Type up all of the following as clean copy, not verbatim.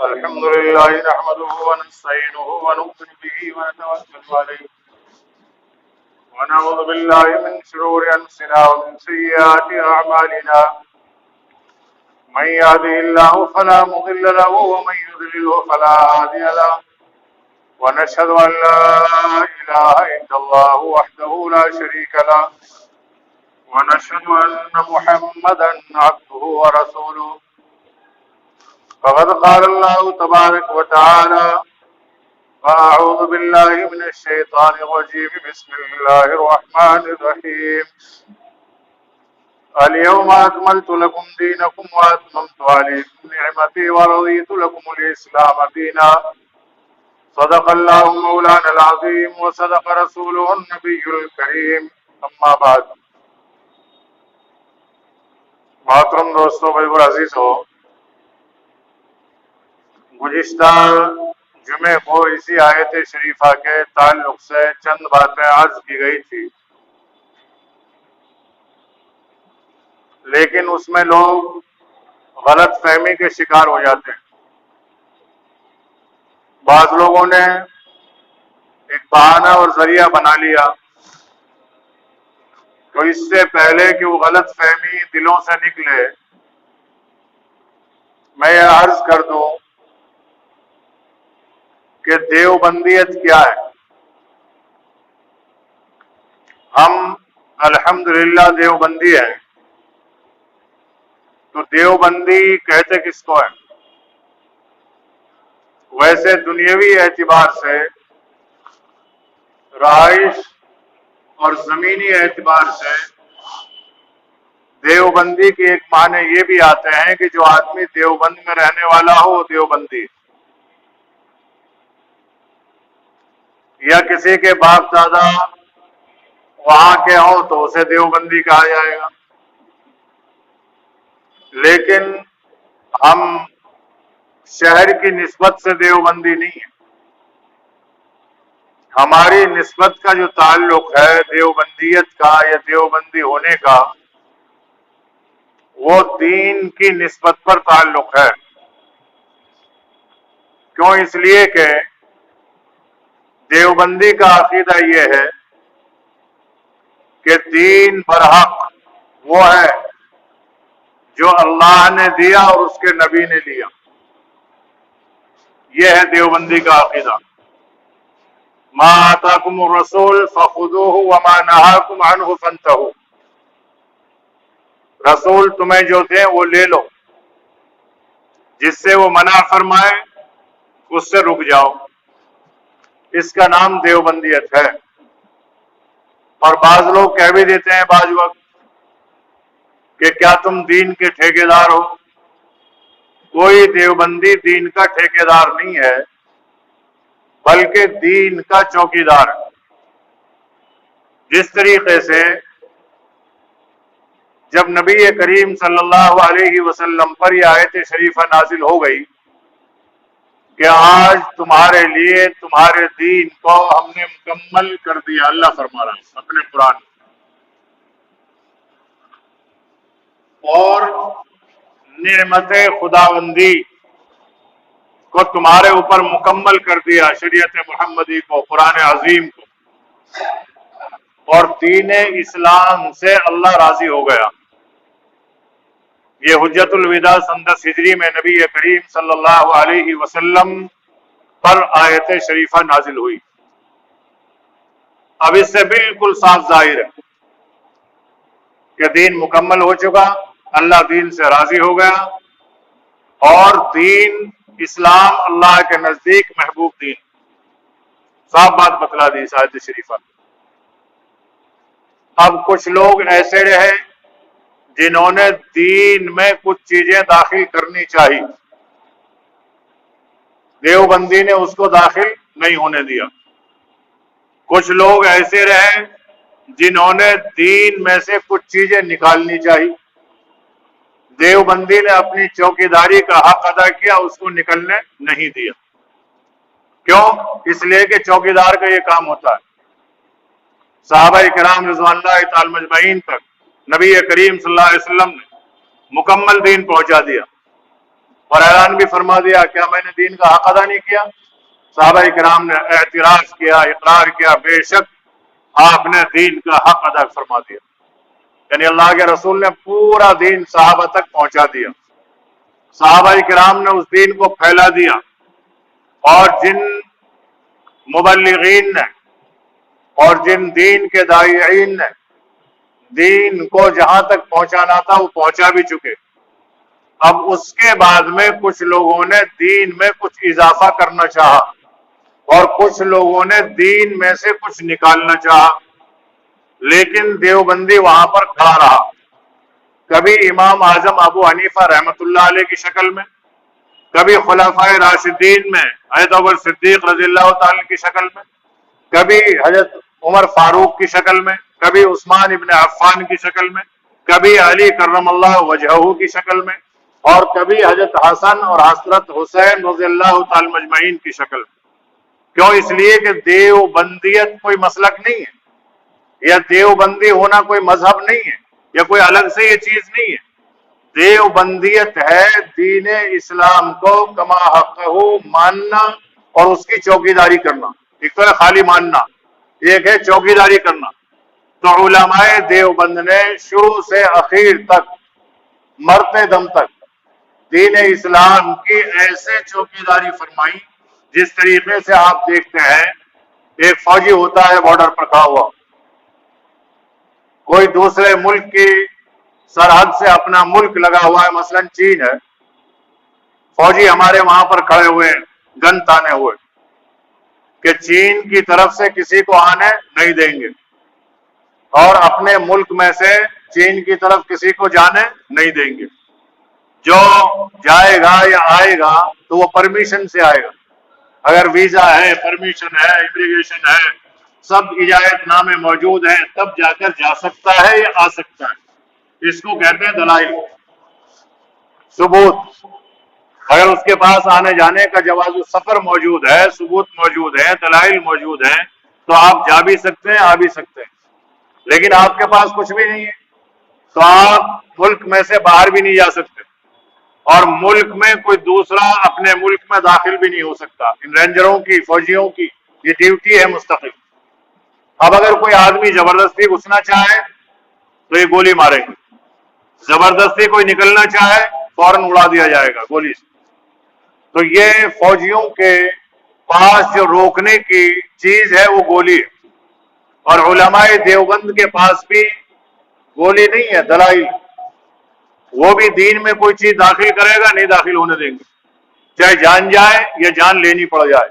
الحمد لله نحمده ونستعينه ونؤمن به ونتوكل عليه ونعوذ بالله من شرور أنفسنا ومن سيئات أعمالنا من يهده الله فلا مضل له ومن يضلله فلا هادي له ونشهد أن لا إله إلا الله وحده لا شريك له ونشهد أن محمدا عبده ورسوله فقد قال الله تبارك وتعالى فأعوذ بالله من الشيطان الرجيم بسم الله الرحمن الرحيم اليوم أكملت لكم دينكم وأتممت عليكم نعمتي ورضيت لكم الإسلام دينا صدق الله مولانا العظيم وصدق رسوله النبي الكريم أما بعد محترم دوستو بھائی اور عزیز ہو، گزشتہ جمعے کو اسی آیت شریفہ کے تعلق سے چند باتیں عرض کی گئی تھی، لیکن اس میں لوگ غلط فہمی کے شکار ہو جاتے ہیں۔ بعض لوگوں نے ایک بہانہ اور ذریعہ بنا لیا، تو اس سے پہلے کہ وہ غلط فہمی دلوں سے نکلے میں یہ عرض کر دوں کہ دیوبندیت کیا ہے۔ ہم الحمدللہ دیوبندی ہیں، تو دیوبندی کہتے کس کو ہے؟ ویسے دنیاوی اعتبار سے، رہائش اور زمینی اعتبار سے دیوبندی کے ایک معنی یہ بھی آتے ہیں کہ جو آدمی دیوبند میں رہنے والا ہو وہ دیوبندی، یا کسی کے باپ دادا وہاں کے ہوں تو اسے دیوبندی کہا جائے گا۔ لیکن ہم شہر کی نسبت سے دیوبندی نہیں ہیں، ہماری نسبت کا جو تعلق ہے دیوبندیت کا یا دیوبندی ہونے کا، وہ دین کی نسبت پر تعلق ہے۔ کیوں؟ اس لیے کہ دیوبندی کا عقیدہ یہ ہے کہ دین برحق وہ ہے جو اللہ نے دیا اور اس کے نبی نے لیا، یہ ہے دیوبندی کا عقیدہ۔ ما آتاکم الرسول فخذوہ وما نہاکم عنہ فانتہوا، رسول تمہیں جو دیں وہ لے لو، جس سے وہ منع فرمائے اس سے رک جاؤ۔ اس کا نام دیوبندیت ہے۔ اور بعض لوگ کہہ بھی دیتے ہیں بعض وقت کہ کیا تم دین کے ٹھیکیدار ہو؟ کوئی دیوبندی دین کا ٹھیکیدار نہیں ہے، بلکہ دین کا چوکیدار ہے۔ جس طریقے سے جب نبی کریم صلی اللہ علیہ وسلم پر یہ آیت شریفہ نازل ہو گئی کہ آج تمہارے لیے تمہارے دین کو ہم نے مکمل کر دیا، اللہ فرما رہا ہے اپنے قرآن، اور نعمت خداوندی کو تمہارے اوپر مکمل کر دیا، شریعت محمدی کو، قرآن عظیم کو، اور دین اسلام سے اللہ راضی ہو گیا۔ یہ حجت الوداع سن 10 ہجری میں نبی کریم صلی اللہ علیہ وسلم پر آیت شریفہ نازل ہوئی۔ اب اس سے بالکل صاف ظاہر ہے کہ دین مکمل ہو چکا، اللہ دین سے راضی ہو گیا، اور دین اسلام اللہ کے نزدیک محبوب دین، صاف بات بتلا دی اس آیت شریفہ۔ اب کچھ لوگ ایسے رہے جنہوں نے دین میں کچھ چیزیں داخل کرنی چاہی، دیوبندی نے اس کو داخل نہیں ہونے دیا۔ کچھ لوگ ایسے رہے جنہوں نے دین میں سے کچھ چیزیں نکالنی چاہی، دیوبندی نے اپنی چوکیداری کا حق ادا کیا، اس کو نکلنے نہیں دیا۔ کیوں؟ اس لیے کہ چوکیدار کا یہ کام ہوتا ہے۔ صحابہ کرام رضوان اللہ تعالی مجمعین پر نبی کریم صلی اللہ علیہ وسلم نے مکمل دین پہنچا دیا، اور اعلان بھی فرما دیا کیا میں نے دین کا حق ادا نہیں کیا؟ صحابہ کرام نے اعتراض کیا، اقرار کیا، بے شک آپ نے دین کا حق ادا فرما دیا. یعنی اللہ کے رسول نے پورا دین صحابہ تک پہنچا دیا، صحابہ کرام نے اس دین کو پھیلا دیا. اور جن مبلغین نے اور جن دین کے داعین نے دین کو جہاں تک پہنچانا تھا وہ پہنچا بھی چکے. اب اس کے بعد میں کچھ لوگوں نے دین میں کچھ اضافہ کرنا چاہا اور کچھ لوگوں نے دین میں سے کچھ نکالنا چاہا، لیکن دیوبندی وہاں پر کھڑا رہا. کبھی امام اعظم ابو حنیفہ رحمۃ اللہ علیہ کی شکل میں، کبھی خلفائے راشدین میں حضرت ابوبکر صدیق رضی اللہ تعالی کی شکل میں، کبھی حضرت عمر فاروق کی شکل میں، کبھی عثمان ابن عفان کی شکل میں، کبھی علی کرم اللہ وجہہ کی شکل میں، اور کبھی حضرت حسن اور حضرت حسین رضی اللہ تعالی مجمعین کی شکل میں. کیوں؟ اس لیے کہ دیوبندیت کوئی مسلک نہیں ہے، یا دیوبندی ہونا کوئی مذہب نہیں ہے، یا کوئی الگ سے یہ چیز نہیں ہے. دیوبندیت ہے دین اسلام کو کما حقہ ماننا اور اس کی چوکیداری کرنا. ایک تو ہے خالی ماننا، ایک ہے چوکیداری کرنا. تو علماء دیوبند نے شروع سے اخیر تک، مرتے دم تک دین اسلام کی ایسے چوکیداری فرمائی جس طریقے سے آپ دیکھتے ہیں ایک فوجی ہوتا ہے بارڈر پر کھڑا ہوا، کوئی دوسرے ملک کی سرحد سے اپنا ملک لگا ہوا ہے، مثلا چین ہے، فوجی ہمارے وہاں پر کھڑے ہوئے ہیں گن تانے ہوئے کہ چین کی طرف سے کسی کو آنے نہیں دیں گے اور اپنے ملک میں سے چین کی طرف کسی کو جانے نہیں دیں گے. جو جائے گا یا آئے گا تو وہ پرمیشن سے آئے گا. اگر ویزا ہے، پرمیشن ہے، امیگریشن ہے، سب اجازت نامے موجود ہیں، تب جا کر جا سکتا ہے یا آ سکتا ہے. اس کو کہتے ہیں دلائل، ثبوت. اگر اس کے پاس آنے جانے کا جواز السفر موجود ہے، ثبوت موجود ہے، دلائل موجود ہیں، تو آپ جا بھی سکتے ہیں، آ بھی سکتے ہیں. لیکن آپ کے پاس کچھ بھی نہیں ہے تو آپ ملک میں سے باہر بھی نہیں جا سکتے، اور ملک میں کوئی دوسرا اپنے ملک میں داخل بھی نہیں ہو سکتا. ان رینجروں کی، فوجیوں کی یہ ڈیوٹی ہے مستقل. اب اگر کوئی آدمی زبردستی گھسنا چاہے تو یہ گولی ماریں گے، زبردستی کوئی نکلنا چاہے فوراً اڑا دیا جائے گا گولی سے. تو یہ فوجیوں کے پاس جو روکنے کی چیز ہے وہ گولی ہے، اور علماء دیوبند کے پاس بھی گولی نہیں ہے، دلائل. وہ بھی دین میں کوئی چیز داخل کرے گا نہیں داخل ہونے دیں گے، چاہے جان جائے یا جان لینی پڑ جائے.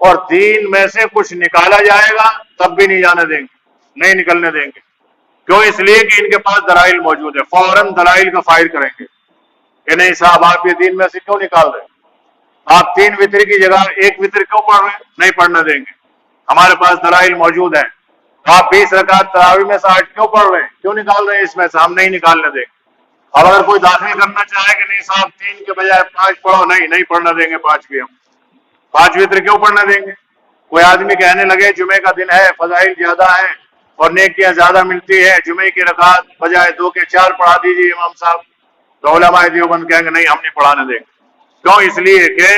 اور دین میں سے کچھ نکالا جائے گا تب بھی نہیں جانے دیں گے، نہیں نکلنے دیں گے. کیوں؟ اس لیے کہ ان کے پاس دلائل موجود ہے، فوراً دلائل کا فائر کریں گے کہ نہیں صاحب آپ یہ دین میں سے کیوں نکال رہے ہیں؟ آپ 3 وتر کی جگہ 1 وتر کیوں پڑھ رہے ہیں؟ نہیں پڑھنے دیں گے، ہمارے پاس دلائل موجود ہیں. آپ 20 رکعت تراویح میں سے 8 کیوں پڑھ رہے ہیں؟ کیوں نکال رہے ہیں اس میں سے؟ ہم نہیں نکالنے دیں گے. اب اگر کوئی داخل کرنا چاہے کہ نہیں صاحب 3 کے بجائے 5 پڑھو، نہیں پڑھنے دیں گے 5 بھی. ہم 5 وتر کیوں پڑھنے دیں گے؟ کوئی آدمی کہنے لگے جمعے کا دن ہے، فضائل زیادہ ہیں اور نیکیاں زیادہ ملتی ہے، جمعے کی رکعت بجائے 2 کے 4 پڑھا دیجیے امام صاحب، تو علماء دیوبند کہیں گے نہیں ہم نہیں پڑھانے دیں گے. کیوں؟ اس لیے کہ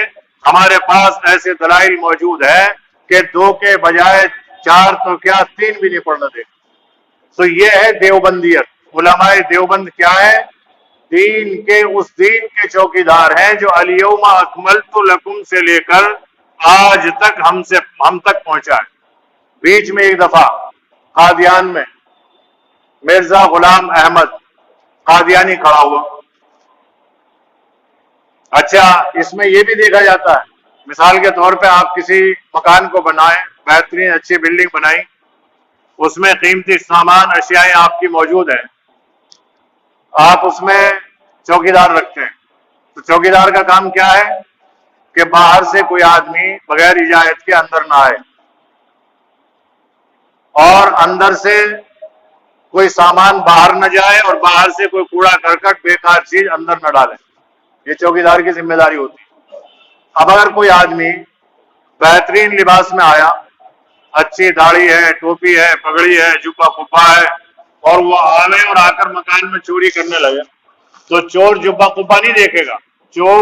ہمارے پاس ایسے دلائل موجود ہے کہ 2 کے بجائے 4 تو کیا 3 بھی نہیں پڑھنے دیں گے. تو یہ ہے دیوبندیت. علماء دیوبند کیا ہے؟ دین کے، اس دین کے چوکیدار ہیں جو الیوم اکملت لکم سے لے کر آج تک ہم تک پہنچا ہے. بیچ میں ایک دفعہ قادیان میں مرزا غلام احمد قادیانی کھڑا ہوا. اچھا، اس میں یہ بھی دیکھا جاتا ہے، مثال کے طور پہ آپ کسی مکان کو بنائیں، بہترین اچھی بلڈنگ بنائیں، اس میں قیمتی سامان اشیاء آپ کی موجود ہیں، آپ اس میں چوکیدار رکھتے ہیں. تو چوکیدار کا کام کیا ہے کہ باہر سے کوئی آدمی بغیر اجازت کے اندر نہ آئے، اور اندر سے کوئی سامان باہر نہ جائے، اور باہر سے کوئی کوڑا کرکٹ بیکار چیز اندر نہ ڈالے. یہ چوکیدار کی ذمہ داری ہوتی ہے. اب اگر کوئی آدمی بہترین لباس میں آیا، اچھی داڑھی ہے، ٹوپی ہے، پگڑی ہے، جبہ قبا ہے، اور وہ آوے اور آ کر مکان میں چوری کرنے لگے، تو چور جبہ قبا نہیں دیکھے گا، جو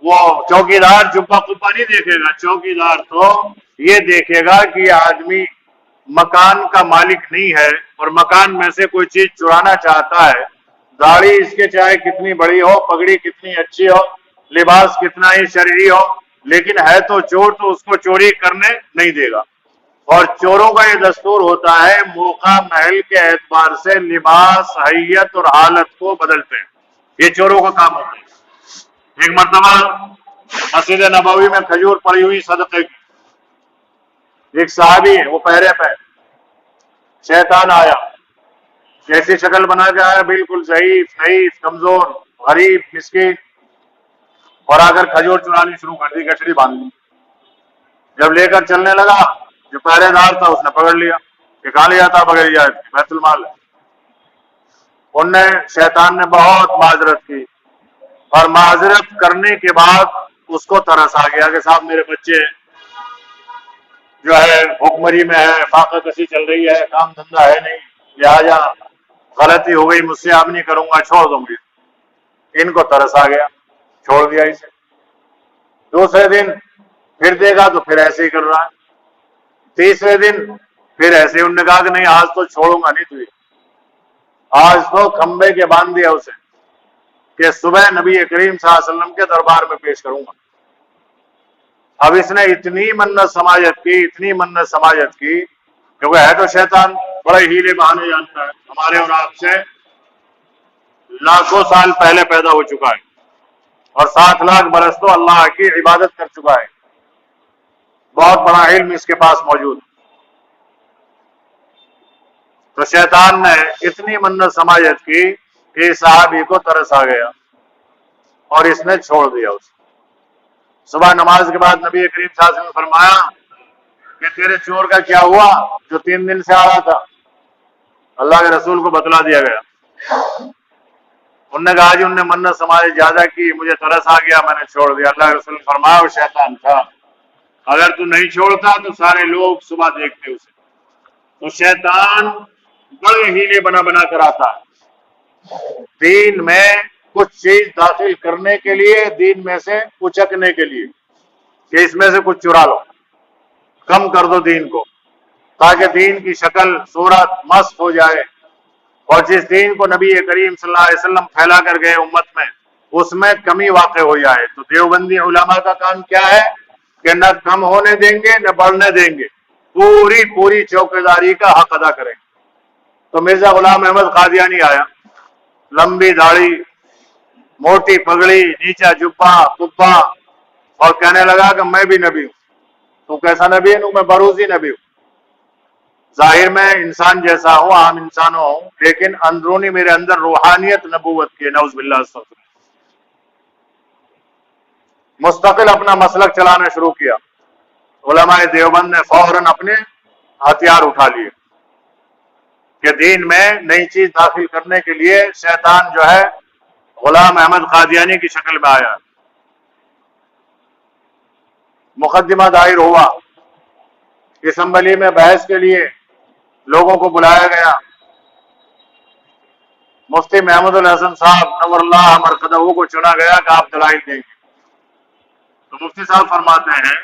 وہ چوکیدار جبہ قبہ نہیں دیکھے گا، چوکیدار تو یہ دیکھے گا کہ یہ آدمی مکان کا مالک نہیں ہے اور مکان میں سے کوئی چیز چرانا چاہتا ہے، داڑھی اس کے چاہے کتنی بڑی ہو، پگڑی کتنی اچھی ہو، لباس کتنا ہی شرعی ہو، لیکن ہے تو چور، تو اس کو چوری کرنے نہیں دے گا۔ اور چوروں کا یہ دستور ہوتا ہے موقع محل کے اعتبار سے لباس، حیت اور حالت کو بدلتے ہیں، یہ چوروں کا کام ہوتا ہے۔ ایک مرتبہ مسجد نبوی میں کھجور پڑی ہوئی صدقے کی، ایک صحابی ہے وہ پہرے پہ، شیطان آیا، کیسی شکل بنا کے آیا، بالکل ضعیف، نحیف، کمزور، غریب، مسکین، اور آ کر کھجور چرانی شروع کر دی، گٹھڑی باندھ لی۔ جب لے کر چلنے لگا، جو پہرے دار تھا اس نے پکڑ لیا کہ کہاں لیا تھا، پکڑ لیا، بیت المال ہے۔ شیطان نے بہت معذرت کی، اور معذرت کرنے کے بعد اس کو ترس آ گیا کہ صاحب میرے بچے جو ہے حکمری میں ہے، فاقہ کشی چل رہی ہے، کام دھندہ ہے نہیں، لہٰذا غلطی ہو گئی مجھ سے، اب نہیں کروں گا، چھوڑ دوں گی۔ ان کو ترس آ گیا، چھوڑ دیا اسے۔ دوسرے دن پھر دے گا تو پھر ایسے ہی کر رہا ہے۔ تیسرے دن پھر ایسے ہی، انہوں نے کہا کہ نہیں آج تو چھوڑوں گا نہیں تجھے، آج تو کھمبے کے باندھ دیا اسے کہ صبح نبی کریم صلی اللہ علیہ وسلم کے دربار میں پیش کروں گا۔ اب اس نے اتنی منت سماجت کی، اتنی منت سماجت کی، کیونکہ ہے تو شیطان بڑے ہیلے بہانے جانتا ہے، ہمارے اور آپ سے لاکھوں سال پہلے پیدا ہو چکا ہے، اور 7 لاکھ برس تو اللہ کی عبادت کر چکا ہے، بہت بڑا علم اس کے پاس موجود۔ تو شیطان نے اتنی منت سماجت کی کہ صحابی کو ترس آ گیا اور اس نے چھوڑ دیا اسے۔ صبح نماز کے بعد نبی کریم صلی اللہ علیہ وسلم نے فرمایا کہ تیرے چور کا کیا ہوا جو 3 دن سے آ رہا تھا؟ اللہ کے رسول کو بتلا دیا گیا۔ انہوں نے کہا جی انہوں نے منت سماجت زیادہ کی، مجھے ترس آ گیا، میں نے چھوڑ دیا۔ اللہ کے رسول نے فرمایا وہ شیطان تھا، اگر تو نہیں چھوڑتا تو سارے لوگ صبح دیکھتے اسے۔ تو شیطان بڑے ہیلے بنا بنا کر آتا ہے دین میں کچھ چیز داخل کرنے کے لیے، دین میں سے اچکنے کے لیے، کہ اس میں سے کچھ چرا لو، کم کر دو دین کو، تاکہ دین کی شکل صورت مست ہو جائے۔ اور جس دین کو نبی کریم صلی اللہ علیہ وسلم پھیلا کر گئے امت میں، اس میں کمی واقع ہو جائے۔ تو دیوبندی علماء کا کام کیا ہے کہ نہ کم ہونے دیں گے نہ بڑھنے دیں گے، پوری چوکیداری کا حق ادا کریں۔ تو مرزا غلام احمد قادیانی آیا، لمبی داڑھی، موٹی پگڑی، نیچا جبہ قبہ، اور کہنے لگا کہ میں بھی نبی ہوں۔ تو کیسا نبی ہوں؟ میں بروزی نبی ہوں، ظاہر میں انسان جیسا ہوں، عام انسانوں ہوں، لیکن اندرونی میرے اندر روحانیت نبوت کی، نعوذ باللہ استغفر۔ مستقل اپنا مسلک چلانا شروع کیا۔ علماء دیوبند نے فوراً اپنے ہتھیار اٹھا لیے کہ دین میں نئی چیز داخل کرنے کے لیے شیطان جو ہے غلام احمد قادیانی کی شکل میں آیا۔ مقدمہ دائر ہوا، اسمبلی میں بحث کے لیے لوگوں کو بلایا گیا۔ مفتی محمود الحسن صاحب نور اللہ مرقدہ کو چنا گیا کہ آپ دلائل دیں گے۔ تو مفتی صاحب فرماتے ہیں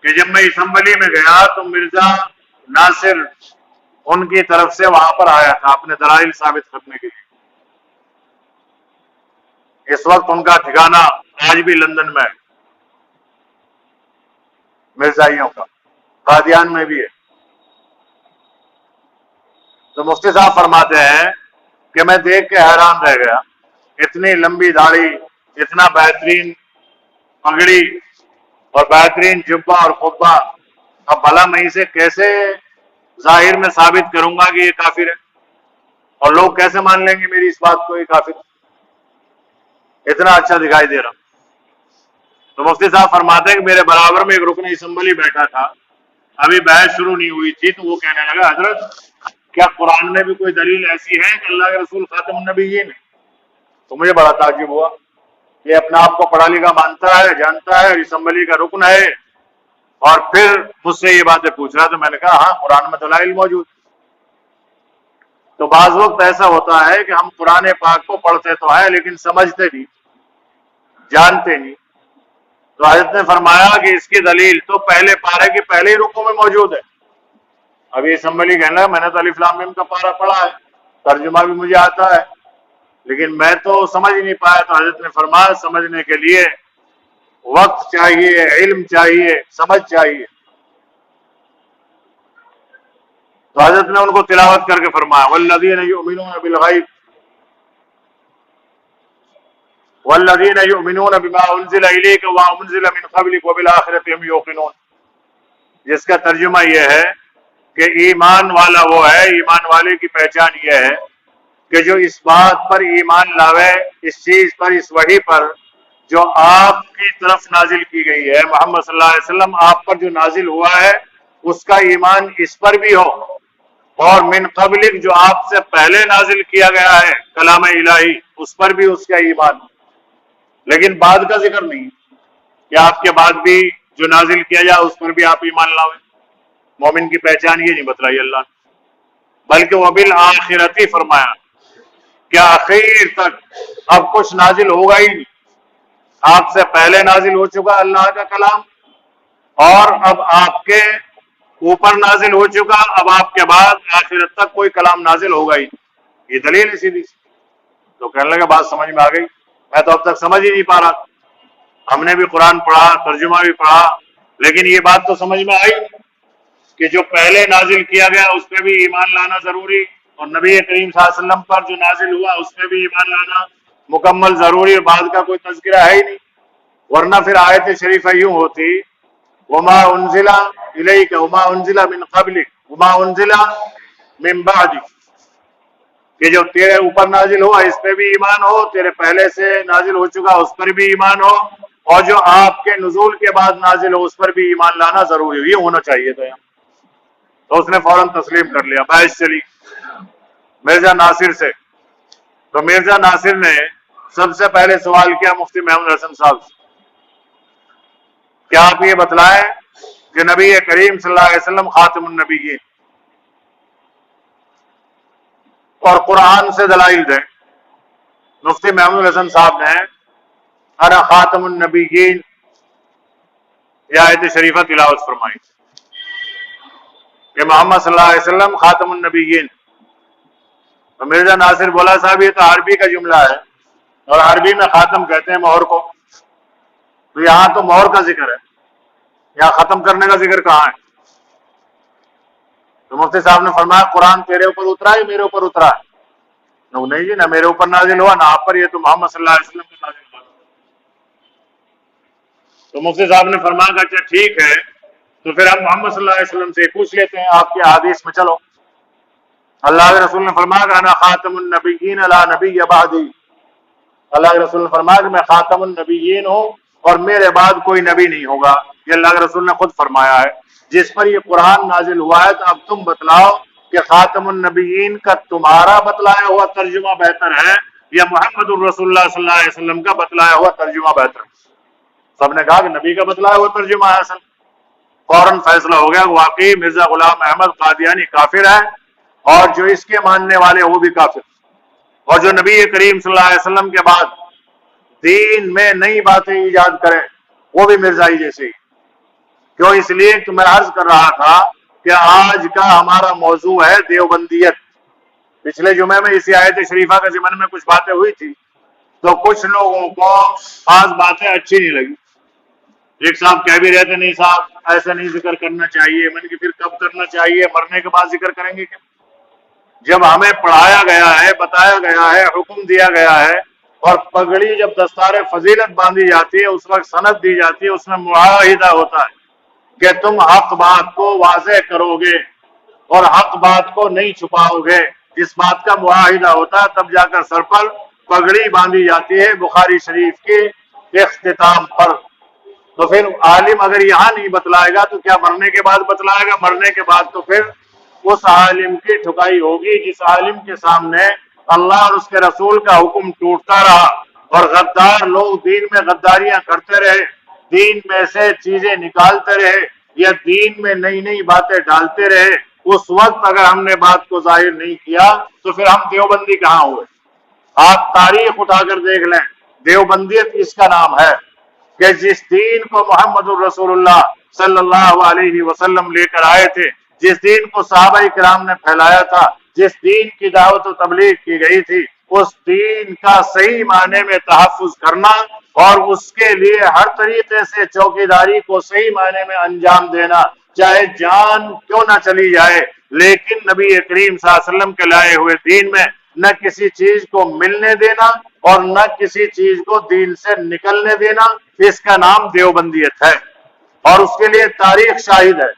کہ جب میں اسمبلی میں گیا تو مرزا ناصر ان کی طرف سے وہاں پر آیا تھا اپنے دلائل ثابت کرنے کے لیے۔ اس وقت ان کا ٹھکانہ آج بھی لندن میں ہے، مرزائیوں کا، قادیان میں بھی ہے۔ تو مفتی صاحب فرماتے ہیں کہ میں دیکھ کے حیران رہ گیا، اتنی لمبی داڑھی، اتنا بہترین پگڑی اور بہترین جبہ اور قبہ، اب بھلا میں اسے کیسے ظاہر میں ثابت کروں گا کہ یہ کافر ہے، اور لوگ کیسے مان لیں گے میری اس بات کو یہ کافر اتنا اچھا دکھائی دے رہا۔ تو مفتی صاحب فرماتے ہیں کہ میرے برابر میں ایک رکن اسمبلی بیٹھا تھا، ابھی بحث شروع نہیں ہوئی تھی، تو وہ کہنے لگا حضرت کیا قرآن میں بھی کوئی دلیل ایسی ہے کہ اللہ کے رسول خاتم النبیین ہے؟ تو مجھے بڑا تعجب ہوا، یہ اپنا آپ کو پڑھا لکھا مانتا ہے، جانتا ہے، اسمبلی کا رکن ہے، اور پھر مجھ سے یہ باتیں پوچھ رہا۔ تو میں نے کہا ہاں قرآن میں دلائل موجود۔ تو بعض وقت ایسا ہوتا ہے کہ ہم قرآن پاک کو پڑھتے تو ہیں لیکن سمجھتے نہیں، جانتے نہیں. تو حضرت نے فرمایا کہ اس کی دلیل تو پہلے پارے کے پہلے ہی رکوع میں موجود ہے. ابھی اسمبلی کہنا ہے میں نے تو الف لام میم کا پارہ پڑھا ہے, ترجمہ بھی مجھے آتا ہے, لیکن میں تو سمجھ نہیں پایا. تو حضرت نے فرمایا سمجھنے کے لیے وقت چاہیے, علم چاہیے, سمجھ چاہیے. تو حضرت نے ان کو تلاوت کر کے فرمایا والذین یؤمنون بالغیب والذین یؤمنون بما انزل الیک وما انزل من قبلک وبالآخرۃ هم یوقنون, جس کا ترجمہ یہ ہے کہ ایمان والا وہ ہے, ایمان والے کی پہچان یہ ہے کہ جو اس بات پر ایمان لاوے, اس چیز پر, اس وحی پر جو آپ کی طرف نازل کی گئی ہے, محمد صلی اللہ علیہ وسلم آپ پر جو نازل ہوا ہے اس کا ایمان اس پر بھی ہو, اور من قبلک جو آپ سے پہلے نازل کیا گیا ہے کلام الہی اس پر بھی اس کا ایمان. لیکن بعد کا ذکر نہیں کہ آپ کے بعد بھی جو نازل کیا جائے اس پر بھی آپ ایمان لاؤیں. مومن کی پہچان یہ نہیں بتلائی اللہ نے, بلکہ وبالآخرۃ فرمایا کہ آخر تک اب کچھ نازل ہوگا ہی نہیں. آپ سے پہلے نازل ہو چکا اللہ کا کلام, اور اب آپ کے اوپر نازل ہو چکا, اب آپ کے بعد آخرت تک کوئی کلام نازل ہوگا ہی نہیں. یہ دلیل ہے سیدھی. تو کہنے لگا بات سمجھ میں آ گئی, میں تو اب تک سمجھ ہی نہیں پا رہا. ہم نے بھی قرآن پڑھا, ترجمہ بھی پڑھا, لیکن یہ بات تو سمجھ میں آئی کہ جو پہلے نازل کیا گیا اس پہ بھی ایمان لانا ضروری, اور نبی کریم صلی اللہ علیہ وسلم پر جو نازل ہوا اس پہ بھی ایمان لانا مکمل ضروری, اور بعد کا کوئی تذکرہ ہے ہی نہیں. ورنہ پھر آیت شریفہ یوں ہوتی وما انزل الیک وما انزل من قبلک وما انزل من بعدک, کہ جو تیرے اوپر نازل ہوا اس پہ بھی ایمان ہو, تیرے پہلے سے نازل ہو چکا اس پر بھی ایمان ہو, اور جو آپ کے نزول کے بعد نازل ہو اس پر بھی ایمان لانا ضروری ہو. یہ ہونا چاہیے تھا یہاں. تو اس نے فوراً تسلیم کر لیا. بحث چلی مرزا ناصر سے. تو مرزا ناصر نے سب سے پہلے سوال کیا مفتی محمود حسن صاحب سے, کیا آپ یہ بتلائیں کہ نبی کریم صلی اللہ علیہ وسلم خاتم النبیین, اور قرآن سے دلائل دیں. مفتی محمود حسن صاحب نے انا خاتم النبیین یہ آیت شریفہ تلاوت فرمائی کہ محمد صلی اللہ علیہ وسلم خاتم النبیین. تو مرزا ناصر بولا صاحب یہ تو عربی کا جملہ ہے, اور عربی میں خاتم کہتے ہیں مہر کو, تو یہاں تو مہر کا ذکر ہے, یہاں ختم کرنے کا ذکر کہاں ہے؟ تو مفتی صاحب نے فرمایا قرآن تیرے اوپر اترا ہے میرے اوپر اترا ہے؟ نہیں جی, نہ میرے اوپر نازل ہوا نہ آپ پر, یہ تو محمد صلی اللہ علیہ وسلم پر نازل ہوا. تو مفتی صاحب نے فرمایا کہ اچھا ٹھیک ہے, تو پھر ہم محمد صلی اللہ علیہ وسلم سے پوچھ لیتے ہیں آپ کے حدیث میں. چلو, اللہ کے رسول نے فرمایا کہ انا خاتم النبیین لا نبی بعدی. اللہ کے رسول نے فرمایا کہ میں خاتم النبیین ہوں اور میرے بعد کوئی نبی نہیں ہوگا. یہ اللہ کے رسول نے خود فرمایا ہے. جس پر یہ قرآن نازل ہوا ہے, تو اب تم بتلاؤ کہ خاتم النبیین کا تمہارا بتلایا ہوا ترجمہ بہتر ہے یا محمد الرسول اللہ صلی اللہ علیہ وسلم کا بتلایا ہوا ترجمہ بہتر ہے؟ سب نے کہا کہ نبی کا بتلایا ہوا ترجمہ ہے اصل. فوراً فیصلہ ہو گیا واقعی مرزا غلام احمد قادیانی کافر ہے, اور جو اس کے ماننے والے وہ بھی کافر, اور جو نبی کریم صلی اللہ علیہ وسلم کے بعد دین میں نئی باتیں ایجاد کریں وہ بھی مرزائی جیسے ہی. کیوں؟ اس لیے کہ میں عرض کر رہا تھا کہ آج کا ہمارا موضوع ہے دیوبندیت. پچھلے جمعے میں اسی آیت شریفہ کے ضمن میں کچھ باتیں ہوئی تھی, تو کچھ لوگوں کو خاص باتیں اچھی نہیں لگی. ایک صاحب کہہ بھی رہے تھے نہیں صاحب ایسا نہیں ذکر کرنا چاہیے. میں نے کہ پھر کب کرنا چاہیے؟ مرنے کے بعد ذکر کریں گے کیا؟ جب ہمیں پڑھایا گیا ہے, بتایا گیا ہے, حکم دیا گیا ہے, اور پگڑی جب دستار فضیلت باندھی جاتی ہے اس وقت سند دی جاتی ہے, اس میں معاہدہ ہوتا ہے کہ تم حق بات کو واضح کرو گے اور حق بات کو نہیں چھپاؤ گے. اس بات کا معاہدہ ہوتا ہے, تب جا کر سر پر پگڑی باندھی جاتی ہے بخاری شریف کے اختتام پر. تو پھر عالم اگر یہاں نہیں بتلائے گا تو کیا مرنے کے بعد بتلائے گا؟ مرنے کے بعد تو پھر اس عالم کی ٹھکائی ہوگی جس عالم کے سامنے اللہ اور اس کے رسول کا حکم ٹوٹتا رہا, اور غدار لوگ دین میں غداریاں کرتے رہے, دین میں سے چیزیں نکالتے رہے, یا دین میں نئی نئی باتیں ڈالتے رہے. اس وقت اگر ہم نے بات کو ظاہر نہیں کیا تو پھر ہم دیوبندی کہاں ہوئے؟ آپ تاریخ اٹھا کر دیکھ لیں, دیوبندیت اس کا نام ہے کہ جس دین کو محمد الرسول اللہ صلی اللہ علیہ وسلم لے کر آئے تھے، جس دین کو صحابہ کرام نے پھیلایا تھا، جس دین کی دعوت و تبلیغ کی گئی تھی، اس دین کا صحیح معنی میں تحفظ کرنا اور اس کے لیے ہر طریقے سے چوکیداری کو صحیح معنی میں انجام دینا، چاہے جان کیوں نہ چلی جائے، لیکن نبی کریم صلی اللہ علیہ وسلم کے لائے ہوئے دین میں نہ کسی چیز کو ملنے دینا اور نہ کسی چیز کو دین سے نکلنے دینا، اس کا نام دیوبندیت ہے۔ اور اس کے لیے تاریخ شاہد ہے،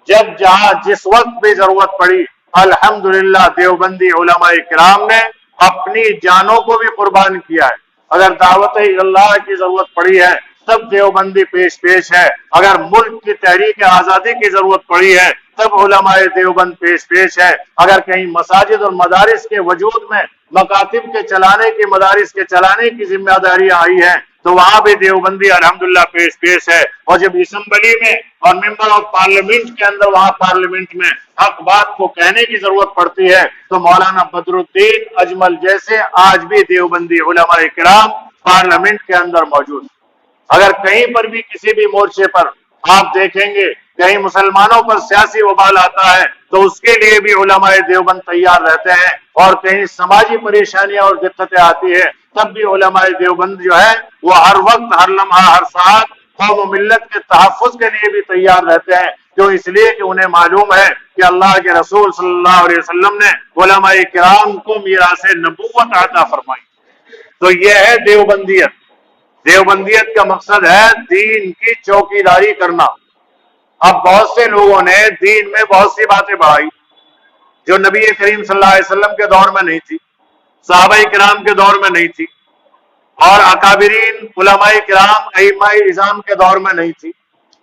جب جہاں جس وقت بھی ضرورت پڑی، الحمدللہ دیوبندی علماء کرام نے اپنی جانوں کو بھی قربان کیا ہے۔ اگر دعوت اللہ کی ضرورت پڑی ہے تب دیوبندی پیش ہے، اگر ملک کی تحریک آزادی کی ضرورت پڑی ہے تب علماء دیوبند پیش ہے، اگر کہیں مساجد اور مدارس کے وجود میں مکاتب کے چلانے کی، مدارس کے چلانے کی ذمہ داریاں آئی ہیں تو وہاں بھی دیوبندی الحمدللہ پیش ہے۔ اور جب اسمبلی میں اور ممبر آف پارلیمنٹ کے اندر، وہاں پارلیمنٹ میں حق بات کو کہنے کی ضرورت پڑتی ہے تو مولانا بدر الدین اجمل جیسے آج بھی دیوبندی علماء کرام پارلیمنٹ کے اندر موجود ہیں۔ اگر کہیں پر بھی کسی بھی مورچے پر آپ دیکھیں گے کہیں مسلمانوں پر سیاسی وبال آتا ہے تو اس کے لیے بھی علماء دیوبند تیار رہتے ہیں، اور کہیں سماجی پریشانیاں اور دقتیں آتی ہیں تب بھی علماء دیوبند جو ہے وہ ہر وقت، ہر لمحہ، ہر ساعت قوم و ملت کے تحفظ کے لیے بھی تیار رہتے ہیں۔ کیوں؟ اس لیے کہ انہیں معلوم ہے کہ اللہ کے رسول صلی اللہ علیہ وسلم نے علماء کرام کو میراث نبوت عطا فرمائی۔ تو یہ ہے دیوبندیت۔ دیوبندیت کا مقصد ہے دین کی چوکیداری کرنا۔ اب بہت سے لوگوں نے دین میں بہت سی باتیں بڑھائی جو نبی کریم صلی اللہ علیہ وسلم کے دور میں نہیں تھی، صحابہ کرام کے دور میں نہیں تھی، اور اکابرین علماء کرام ائمہ اعظام کے دور میں نہیں تھی۔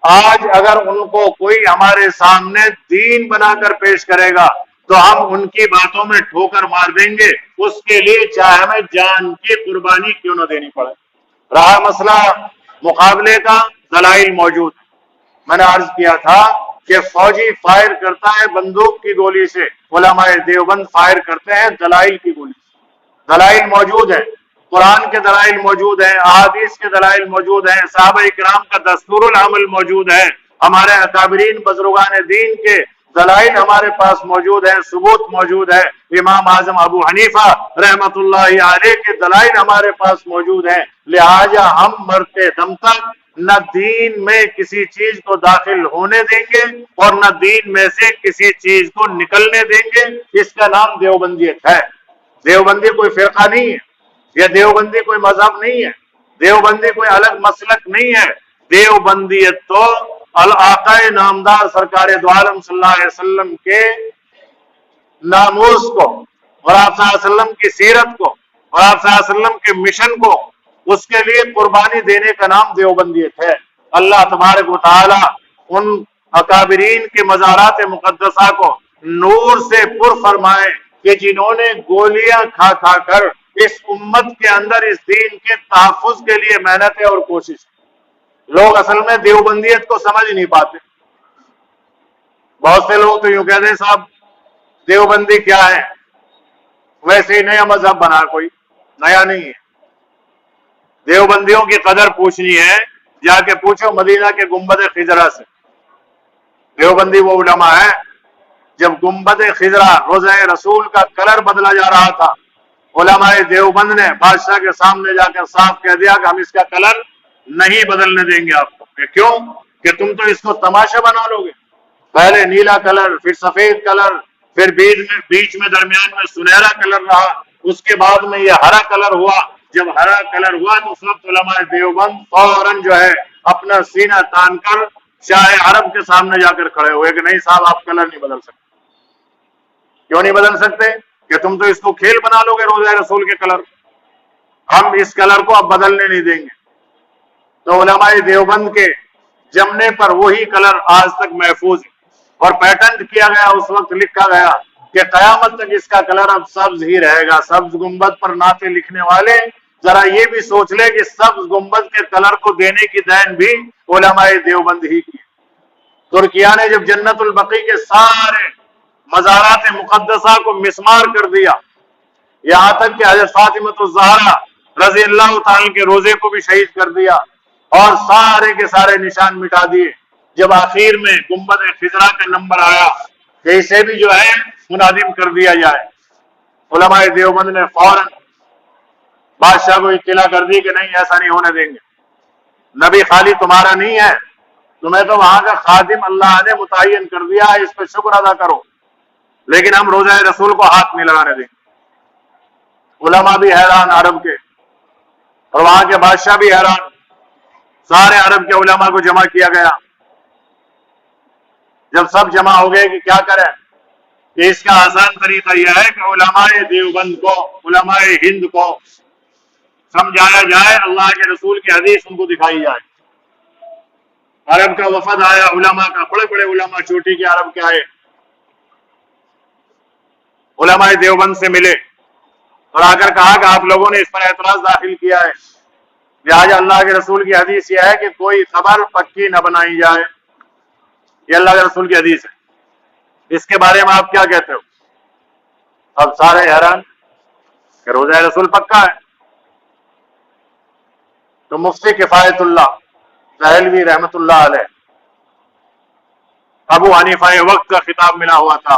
آج اگر ان کو کوئی ہمارے سامنے دین بنا کر پیش کرے گا تو ہم ان کی باتوں میں ٹھوکر مار دیں گے، اس کے لیے چاہے ہمیں جان کی قربانی کیوں نہ دینی پڑے۔ رہا مسئلہ مقابلے کا، دلائل موجود ہے۔ میں نے عرض کیا تھا کہ فوجی فائر کرتا ہے بندوق کی گولی سے، علماء دیوبند فائر کرتے ہیں دلائل کی گولی سے۔ دلائل موجود ہیں، قرآن کے دلائل موجود ہیں، احادیث کے دلائل موجود ہیں، صحابہ کرام کا دستور العمل موجود ہے، ہمارے اکابرین بزرگان دین کے دلائل ہمارے پاس موجود ہیں، ثبوت موجود ہے۔ امام اعظم ابو حنیفہ رحمت اللہ علیہ کے دلائل ہمارے پاس موجود ہیں۔ لہٰذا ہم مرتے دم تک نہ دین میں کسی چیز کو داخل ہونے دیں گے اور نہ دین میں سے کسی چیز کو نکلنے دیں گے۔ اس کا نام دیوبندیت ہے۔ دیوبندی کوئی فرقہ نہیں ہے، یہ دیوبندی کوئی مذہب نہیں ہے، دیوبندی کوئی الگ مسلک نہیں ہے۔ دیوبندیت تو آقا نامدار سرکار دو عالم صلی اللہ علیہ وسلم کے ناموس کو اور آپ صلی اللہ علیہ وسلم کی سیرت کو اور آپ صلی اللہ علیہ وسلم کے مشن کو، اس کے لیے قربانی دینے کا نام دیوبندیت ہے۔ اللہ تبارک و تعالی ان اکابرین کے مزارات مقدسہ کو نور سے پر فرمائے کہ جنہوں نے گولیاں کھا کھا کر اس امت کے اندر اس دین کے تحفظ کے لیے محنتیں اور کوشش۔ لوگ اصل میں دیوبندیت کو سمجھ نہیں پاتے۔ بہت سے لوگ تو یوں کہتے ہیں صاحب دیوبندی کیا ہے، ویسے ہی نیا مذہب بنا، کوئی نیا نہیں ہے۔ دیوبندیوں کی قدر پوچھنی ہے، جا کے پوچھو مدینہ کے گنبد خضرا سے۔ دیوبندی وہ علماء ہے جب گنبد خضرا روضہ رسول کا کلر بدلا جا رہا تھا، علماء دیوبند نے بادشاہ کے سامنے جا کر صاف کہہ دیا کہ ہم اس کا کلر نہیں بدلنے دیں گے آپ کو۔ کہ کیوں؟ کہ تم تو اس کو تماشا بنا لو گے۔ پہلے نیلا کلر، پھر سفید کلر، پھر بیچ میں درمیان میں سنہرا کلر رہا، اس کے بعد میں یہ ہرا کلر ہوا۔ جب ہرا کلر ہوا تو اس وقت علماء دیوبند فوراً جو ہے اپنا سینہ تان کر شاہ عرب کے سامنے جا کر کھڑے ہوئے کہ نہیں صاحب آپ کلر نہیں بدل سکتے۔ کیوں نہیں بدل سکتے؟ کہ تم تو اس کو کھیل بنا لو گے روضہ رسول کے کلر، ہم اس کلر کو اب بدلنے نہیں دیں گے۔ تو علماء دیوبند کے جمنے پر وہی کلر آج تک محفوظ ہے، اور پیٹنٹ کیا گیا، اس وقت لکھا گیا کہ قیامت تک اس کا کلر اب سبز ہی رہے گا۔ سبز گنبد پر نعتیں لکھنے والے ذرا یہ بھی سوچ لے کہ سبز گنبد کے کلر کو دینے کی دین بھی علماء دیوبند ہی کی۔ ترکیہ نے جب جنت البقیع کے سارے مزارات مقدسہ کو مسمار کر دیا، یہاں تک کہ حضرت فاطمہ الزہرا رضی اللہ تعالی کے روزے کو بھی شہید کر دیا اور سارے کے سارے نشان مٹا دیے۔ جب آخر میں گنبد خضرا کا نمبر آیا کہ اسے بھی جو ہے منہدم کر دیا جائے، علماء دیوبند نے فوراً بادشاہ کو اطلاع کر دی کہ نہیں، ایسا نہیں ہونے دیں گے، نبی خالی تمہارا نہیں ہے، تمہیں تو وہاں کا خادم اللہ نے متعین کر دیا ہے، اس پہ شکر ادا کرو، لیکن ہم روزہ رسول کو ہاتھ نہیں لگانے دیں گے۔ علماء بھی حیران عرب کے، اور وہاں کے بادشاہ بھی حیران۔ سارے عرب کے علماء کو جمع کیا گیا۔ جب سب جمع ہو گئے کہ کیا کریں، کہ اس کا آسان طریقہ یہ ہے کہ علماء دیوبند کو، علماء ہند کو سمجھایا جائے، اللہ کے رسول کی حدیث ان کو دکھائی جائے۔ عرب کا وفد آیا، علماء کا، بڑے بڑے علماء چوٹی کے عرب کے آئے، علماء دیوبند سے ملے اور آ کر کہا کہ آپ لوگوں نے اس پر اعتراض داخل کیا ہے، لہٰذا اللہ کے رسول کی حدیث یہ ہے کہ کوئی خبر پکی نہ بنائی جائے، یہ اللہ کے رسول کی حدیث ہے، اس کے بارے میں آپ کیا کہتے ہو؟ اب سارے حیران کہ روزہ رسول پکا ہے۔ تو مفتی کفایت اللہ دہلوی رحمت اللہ علیہ، ابو حنیفہ وقت کا خطاب ملا ہوا تھا،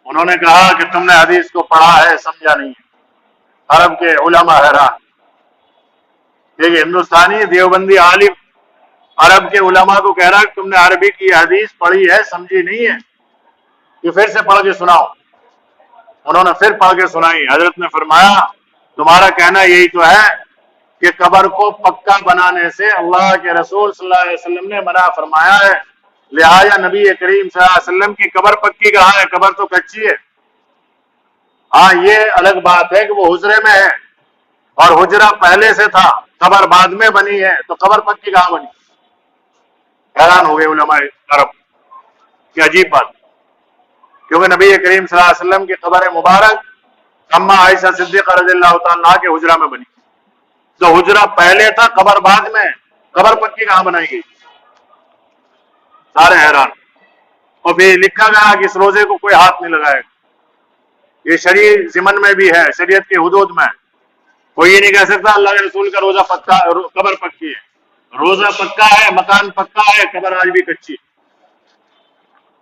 انہوں نے کہا کہ تم نے حدیث کو پڑھا ہے، سمجھا نہیں ہے۔ عرب کے علماء حیران، یہ ہندوستانی دیوبندی عالم عرب کے علماء کو کہہ رہا کہ تم نے عربی کی حدیث پڑھی ہے، سمجھی نہیں ہے، یہ پھر سے پڑھ کے سناؤ۔ انہوں نے پھر پڑھ کے سنائی۔ حضرت نے فرمایا تمہارا کہنا یہی تو ہے کہ قبر کو پکا بنانے سے اللہ کے رسول صلی اللہ علیہ وسلم نے منع فرمایا ہے، لہٰذا نبی کریم صلی اللہ علیہ وسلم کی قبر پکی کہاں ہے، قبر تو کچی ہے۔ ہاں یہ الگ بات ہے کہ وہ حجرے میں ہے اور حجرہ پہلے سے تھا، قبر بعد میں بنی ہے، تو قبر پکی کہاں بنی؟ حیران ہو گئے علماء عرب کہ عجیب بات، کیونکہ نبی کریم صلی اللہ علیہ وسلم کی قبر مبارک اما عائشہ صدیقہ رضی اللہ تعالیٰ عنہا کے حجرہ میں بنی، تو حجرہ پہلے تھا، قبر بعد میں، قبر پکی کہاں بنائی گئی؟ سارے حیران۔ اور پھر لکھا گیا کہ اس روزے کو کوئی ہاتھ نہیں لگائے گا، یہ شریع ضمن میں بھی ہے، شریعت کی حدود میں، کوئی یہ نہیں کہہ سکتا اللہ کے رسول کا روزہ پکا، قبر پکی ہے۔ روزہ پکا ہے، مکان پکا ہے، قبر آج بھی کچی۔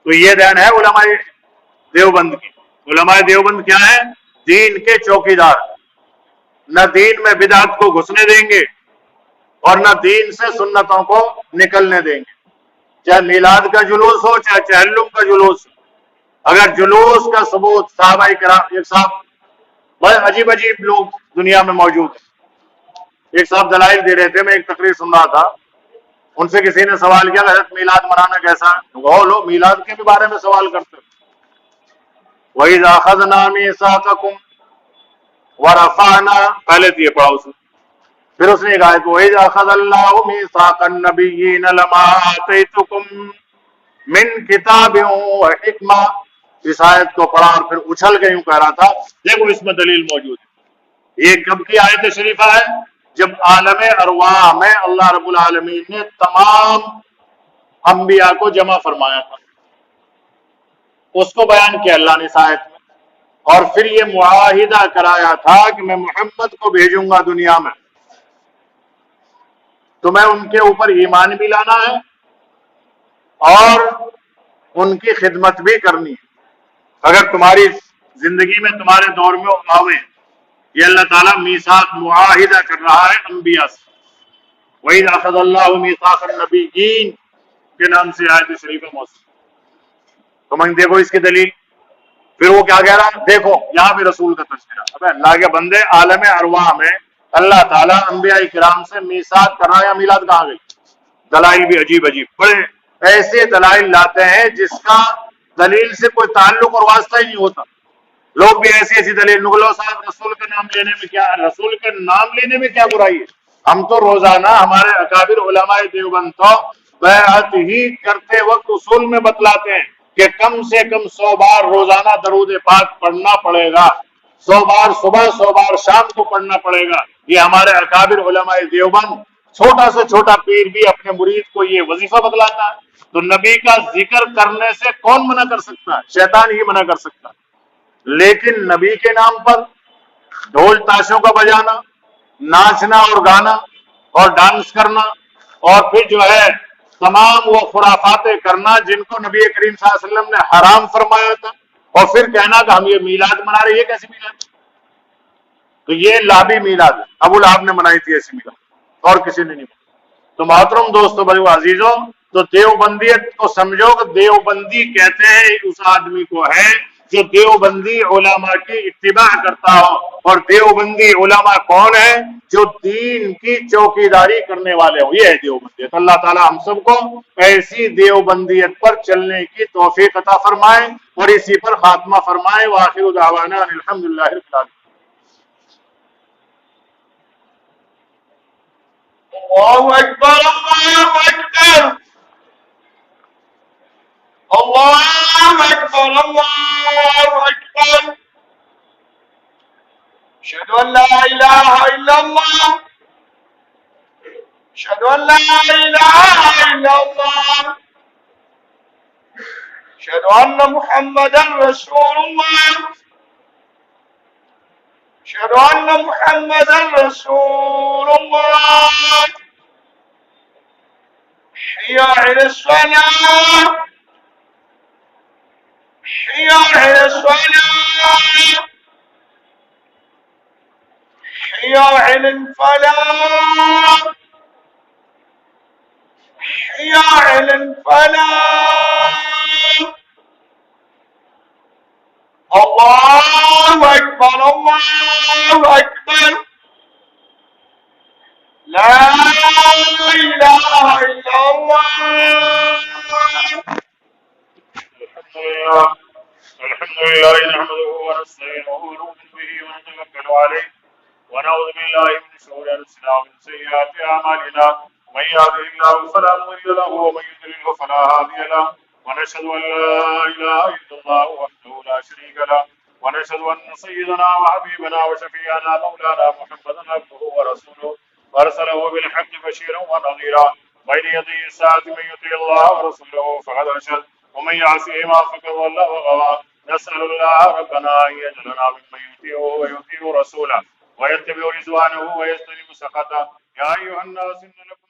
تو یہ دین ہے علماء دیوبند کی۔ علماء دیوبند کیا ہے؟ دین کے چوکیدار، نہ دین میں بدعت کو گھسنے دیں گے اور نہ دین سے سنتوں کو نکلنے دیں گے، چاہے میلاد کا جلوس ہو، چاہے چہلم کا جلوس ہو۔ اگر جلوس کا ثبوت، صحابہ کرام، ایک صاحب بڑے عجیب عجیب لوگ دنیا میں موجود ہیں، ایک صاحب دلائل دے رہے تھے، میں ایک تقریر سن رہا تھا، ان سے کسی نے سوال کیا حضرت میلاد منانا کیسا ہے؟ وہ لوگ میلاد کے بھی بارے میں سوال کرتے ہیں۔ وَإِذَا أَخَذْنَا مِيثَاقَكُمْ وَرَفَعْنَا، پہلے تو یہ پڑھا اس نے، پھر اس نے کہا کہ وَإِذَا أَخَذَ اللَّهُ مِيثَاقَ النَّبِيِّينَ لَمَا آتَيْتُكُم مِّن كِتَابٍ وَحِكْمَةٍ، اس آیت کو پڑھا اور پھر اچھل کے یوں کہہ رہا تھا دیکھو اس میں دلیل موجود ہے۔ یہ کب کی آیت شریفہ ہے؟ جب عالم ارواح میں اللہ رب العالمین نے تمام انبیاء کو جمع فرمایا تھا، اس کو بیان کیا اللہ نے اس آیت میں، اور پھر یہ معاہدہ کرایا تھا کہ میں محمد کو بھیجوں گا دنیا میں، تمہیں ان کے اوپر ایمان بھی لانا ہے اور ان کی خدمت بھی کرنی ہے۔ اگر تمہاری زندگی میں، تمہارے دور میں آوے، یہ اللہ تعالیٰ میثاق، معاہدہ کر رہا ہے انبیاء سے۔ وَإِذَا أَخَذَ اللَّهُ مِيثَاقَ النَّبِيِّينَ کے نام سے آیت شریفہ موصول۔ تو میں دیکھو اس کی دلیل، پھر وہ کیا کہہ رہا ہے؟ دیکھو یہاں بھی رسول کا تذکرہ۔ اب اللہ کے بندے، عالم ارواح میں اللہ تعالیٰ انبیاء کرام سے میثاق کر رہا ہے، یا میلاد کہاں گئی؟ دلائل بھی عجیب عجیب، بڑے ایسے دلائل لاتے ہیں جس کا دلیل سے کوئی تعلق اور واسطہ ہی نہیں ہوتا۔ لوگ بھی ایسی ایسی دلیل، نگلو صاحب رسول کا نام لینے میں کیا، رسول کا نام لینے میں کیا برائی ہے؟ ہم تو روزانہ ہمارے اکابر علماء دیوبند تو بیعت ہی کرتے وقت اصول میں بتلاتے ہیں کہ کم سے کم 100 بار روزانہ درود پاک پڑھنا پڑے گا، 100 بار صبح، 100 بار شام کو پڑھنا پڑے گا۔ یہ ہمارے اکابر علماء دیوبند، چھوٹا سے چھوٹا پیر بھی اپنے مرید کو یہ وظیفہ بتلاتا ہے۔ تو نبی کا ذکر کرنے سے کون منع کر سکتا ہے؟ شیطان ہی منع کر سکتا ہے۔ لیکن نبی کے نام پر ڈھول تاشوں کا بجانا، ناچنا اور گانا اور ڈانس کرنا، اور پھر جو ہے تمام وہ خرافاتیں کرنا جن کو نبی کریم صلی اللہ علیہ وسلم نے حرام فرمایا تھا، اور پھر کہنا کہ ہم یہ میلاد منا رہے ہیں۔ یہ کیسی میلاد؟ تو یہ لابی میلاد ہے، ابو لہب نے منائی تھی ایسی میلاد، اور کسی نے نہیں منائی۔ تو محترم دوستو، بھائی عزیزوں، تو دیوبندیت کو سمجھو کہ دیوبندی کہتے ہیں اس آدمی کو ہے جو دیوبندی علماء کی اتباع کرتا ہو، اور دیوبندی علماء کون ہے؟ جو دین کی چوکیداری کرنے والے ہوں، یہ ہے دیوبندیت۔ اللہ تعالی ہم سب کو ایسی دیوبندیت پر چلنے کی توفیق عطا فرمائے اور اسی پر خاتمہ فرمائے۔ وآخر دعوانا الحمدللہ رب العالمین۔ الله أكبر الله أكبر الله أكبر الله أكبر. أشهد أن لا إله إلا الله أشهد أن لا إله إلا الله أشهد أن محمدا رسول الله أشهد أن محمدا رسول الله. حي على الصلاة حي على الصلاة حي على الفلاح حي على الفلاح. الله أكبر الله أكبر. لا إله إلا الله. الحمد لله نحمده ونستعينه ونؤمن به ونتوكل عليه ونعوذ بالله من شرور انفسنا ومن سيئات اعمالنا من يهده الله فلا مضل له ومن يضلل فلا هادي له ونشهد ان لا اله الا الله وحده لا شريك له ونشهد ان سيدنا وحبيبنا وشفيعنا مولانا محمدا عبده ورسوله وارسله بالحق بشيرا ونذيرا بين يدي الساعه من يطيع الله ورسوله فقد رشد ومن يعصهما فقد ضل وغوى. نسأل الله ربنا أن يجعلنا ممن يطيعه ويطيع رسوله ويتبع رضوانه ويجتنب سخطه. يا أيها الناس إن لكم